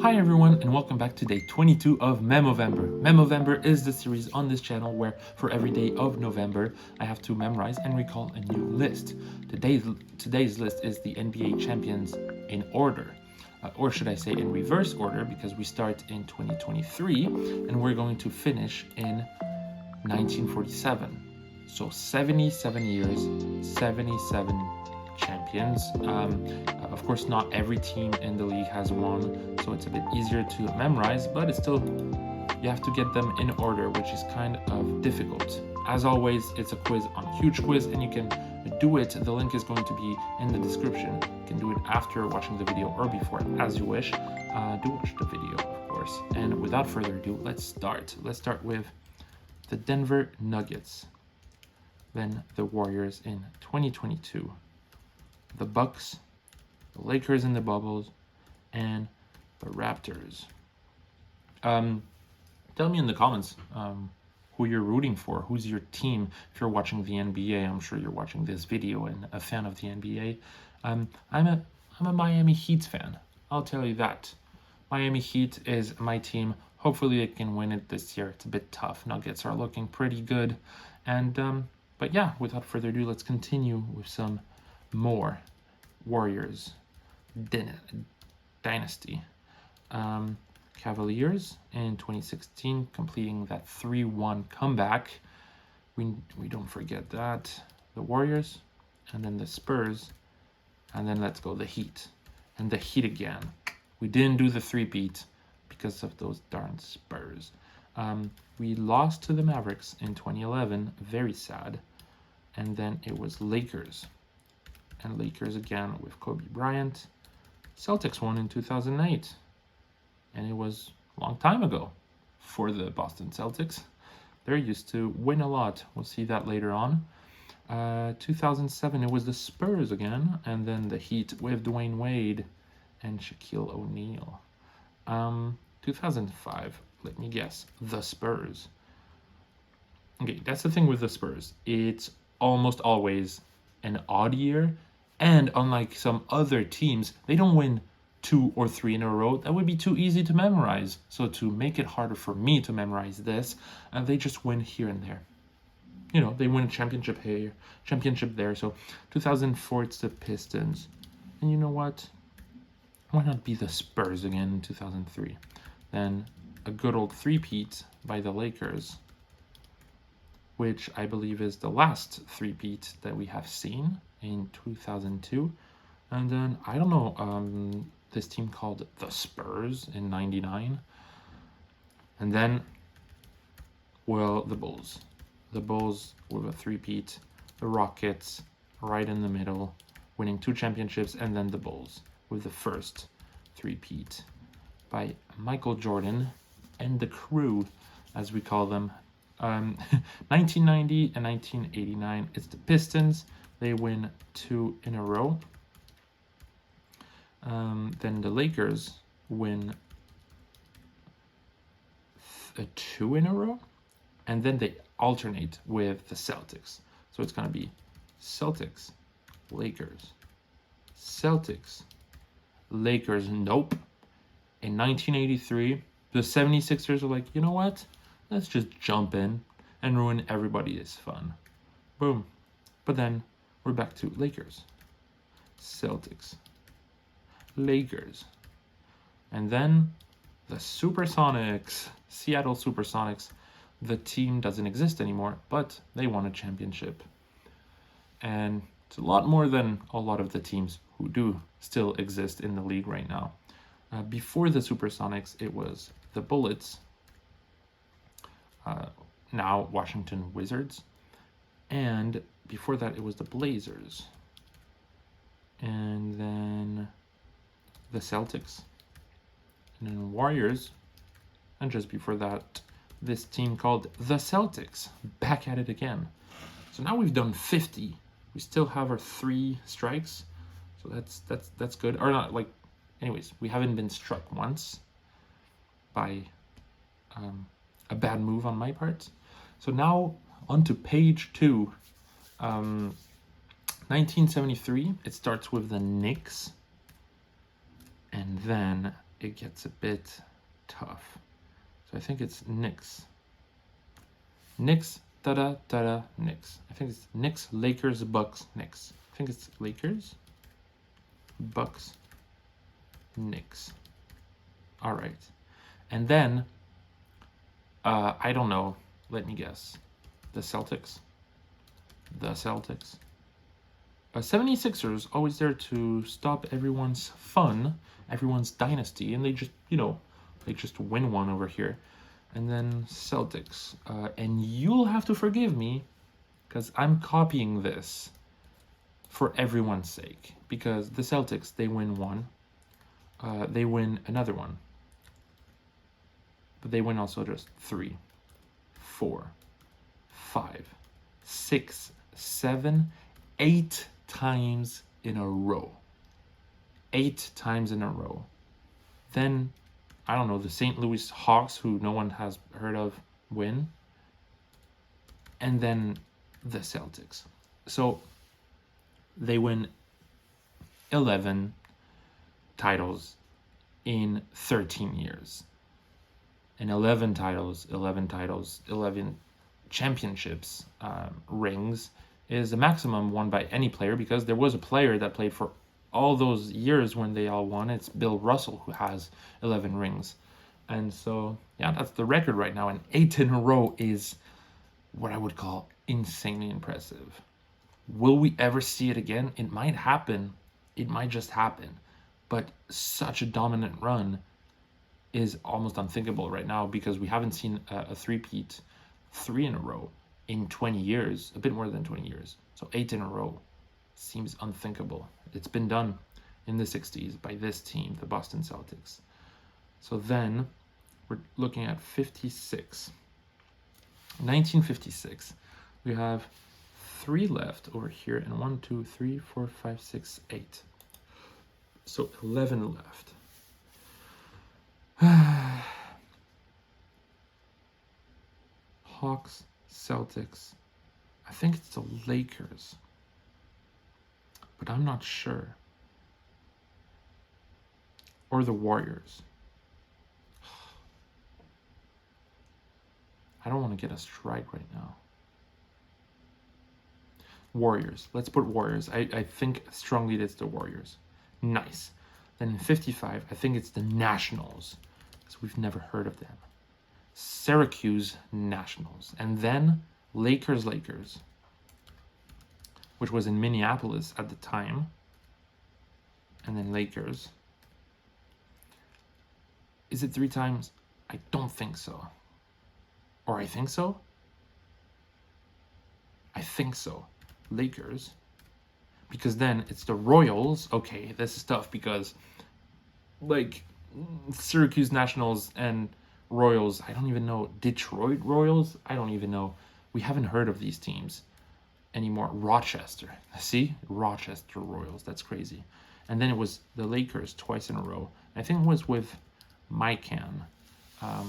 Hi everyone, and welcome back to day 22 of Memovember. Memovember is the series on this channel where for every day of November I have to memorize and recall a new list. Today's list is the NBA champions in order, or should I say in reverse order, because we start in 2023 and we're going to finish in 1947. So 77 years, 77 champions. Of course, not every team in the league has one, so it's a bit easier to memorize, but it's still, you have to get them in order, which is kind of difficult. As always, it's a quiz on Huge Quiz, and you can do it. The link is going to be in the description. You can do it after watching the video or before, as you wish. Do watch the video, of course. And without further ado, let's start. Let's start with the Denver Nuggets, then the Warriors in 2022, the Bucks, the Lakers in the bubbles, and the Raptors. Tell me in the comments who you're rooting for. Who's your team? If you're watching the NBA, I'm sure you're watching this video and a fan of the NBA. I'm a Miami Heat fan. I'll tell you that. Miami Heat is my team. Hopefully they can win it this year. It's a bit tough. Nuggets are looking pretty good. And but yeah, without further ado, let's continue with some more Warriors dynasty. Cavaliers in 2016, completing that 3-1 comeback. We don't forget that. The Warriors, and then the Spurs, and then let's go the Heat. And the Heat again. We didn't do the three-peat because of those darn Spurs. We lost to the Mavericks in 2011, very sad. And then it was Lakers. And Lakers again with Kobe Bryant. Celtics won in 2008. And it was a long time ago for the Boston Celtics. They're used to win a lot. We'll see that later on. 2007, it was the Spurs again. And then the Heat with Dwayne Wade and Shaquille O'Neal. 2005, let me guess, the Spurs. Okay, that's the thing with the Spurs. It's almost always an odd year, and unlike some other teams, they don't win 2 or 3 in a row. That would be too easy to memorize. So to make it harder for me to memorize this, they just win here and there. You know, they win a championship here, championship there. So 2004, it's the Pistons. And you know what? Why not be the Spurs again in 2003? Then a good old three-peat by the Lakers, which I believe is the last three-peat that we have seen in 2002. And then, I don't know, this team called the Spurs in 99. And then, well, the Bulls. The Bulls with a three-peat. The Rockets right in the middle, winning 2 championships. And then the Bulls with the first three-peat by Michael Jordan and the crew, as we call them. 1990 and 1989, it's the Pistons. They win 2 in a row. Then the Lakers win 2 in a row. And then they alternate with the Celtics. So it's going to be Celtics, Lakers, Celtics, Lakers, nope. In 1983, the 76ers are like, you know what? Let's just jump in and ruin everybody's fun. Boom. But then we're back to Lakers, Celtics, Lakers. And then the Supersonics, Seattle Supersonics. The team doesn't exist anymore, but they won a championship. And it's a lot more than a lot of the teams who do still exist in the league right now. Before the Supersonics, it was the Bullets, now Washington Wizards, and before that it was the Blazers, and then the Celtics, and then Warriors, and just before that this team called the Celtics, back at it again. So now we've done 50. We still have our 3 strikes, so that's good. Or not, like, anyways, we haven't been struck once by a bad move on my part. So now on to page 2. 1973, it starts with the Knicks. And then it gets a bit tough. So I think it's Knicks. Knicks, da-da, Knicks. I think it's Knicks, Lakers, Bucks, Knicks. I think it's Lakers, Bucks, Knicks. All right. And then, I don't know. Let me guess. The Celtics. The Celtics. 76ers, always there to stop everyone's fun, everyone's dynasty, and they just, they just win one over here. And then Celtics. And you'll have to forgive me, because I'm copying this for everyone's sake. Because the Celtics, they win one. They win another one. But they win also just 3, 4, 5, 6, 7, 8 times in a row. 8 times in a row. Then, I don't know, the St. Louis Hawks, who no one has heard of, win. And then the Celtics. So, they win 11 titles in 13 years. And 11 titles, 11 championships, rings, is the maximum won by any player, because there was a player that played for all those years when they all won. It's Bill Russell, who has 11 rings. And so, yeah, that's the record right now. And 8 in a row is what I would call insanely impressive. Will we ever see it again? It might happen. It might just happen. But such a dominant run is almost unthinkable right now, because we haven't seen a three-peat 3 in a row in 20 years, a bit more than 20 years. So 8 in a row seems unthinkable. It's been done in the 60s by this team, the Boston Celtics. So then we're looking at 56. 1956. We have 3 left over here, and 1, 2, 3, 4, 5, 6, 8. So 11 left. Hawks, Celtics. I think it's the Lakers, but I'm not sure. Or the Warriors. I don't want to get a strike right now. Warriors. Let's put Warriors. I think strongly that it's the Warriors. Nice. Then in 55, I think it's the Nationals, because we've never heard of them. Syracuse Nationals. And then Lakers, which was in Minneapolis at the time. And then Lakers. Is it 3 times? I don't think so. Or I think so? I think so. Lakers. Because then it's the Royals. Okay, this is tough, because like Syracuse Nationals and Royals, I don't even know. Detroit Royals? I don't even know. We haven't heard of these teams anymore. Rochester. See? Rochester Royals. That's crazy. And then it was the Lakers twice in a row. I think it was with Mikan, a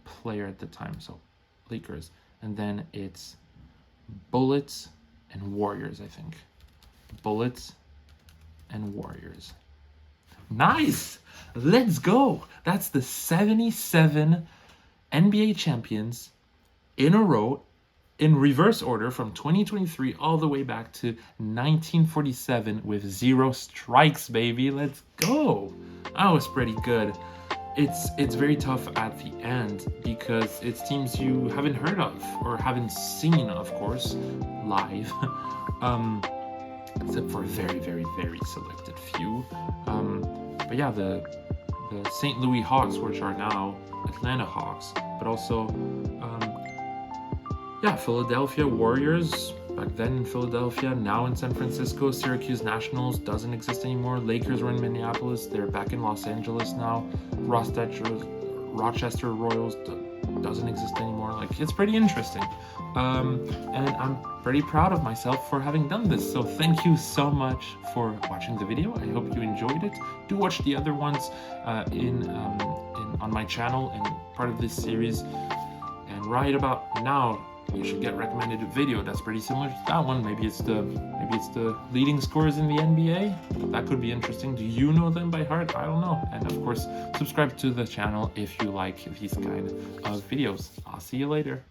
player at the time. So Lakers. And then it's Bullets and Warriors, I think. Bullets and Warriors. Nice! Let's go! That's the 77 NBA champions in a row, in reverse order, from 2023 all the way back to 1947 with 0 strikes, baby. Let's go! That was pretty good. It's very tough at the end, because it's teams you haven't heard of or haven't seen, of course, live. Except for a very, very, very selected few. But yeah, the St. Louis Hawks, which are now Atlanta Hawks, but also Philadelphia Warriors, back then in Philadelphia, now in San Francisco. Syracuse Nationals doesn't exist anymore. Lakers were in Minneapolis, they're back in Los Angeles now. Rochester Royals doesn't exist anymore. Like, it's pretty interesting. And I'm pretty proud of myself for having done this. So thank you so much for watching the video. I hope you enjoyed it. Do watch the other ones on my channel and part of this series. And right about now, you should get recommended a video that's pretty similar to that one. Maybe it's the leading scorers in the NBA. That could be interesting. Do you know them by heart? I don't know. And of course, subscribe to the channel if you like these kind of videos. I'll see you later.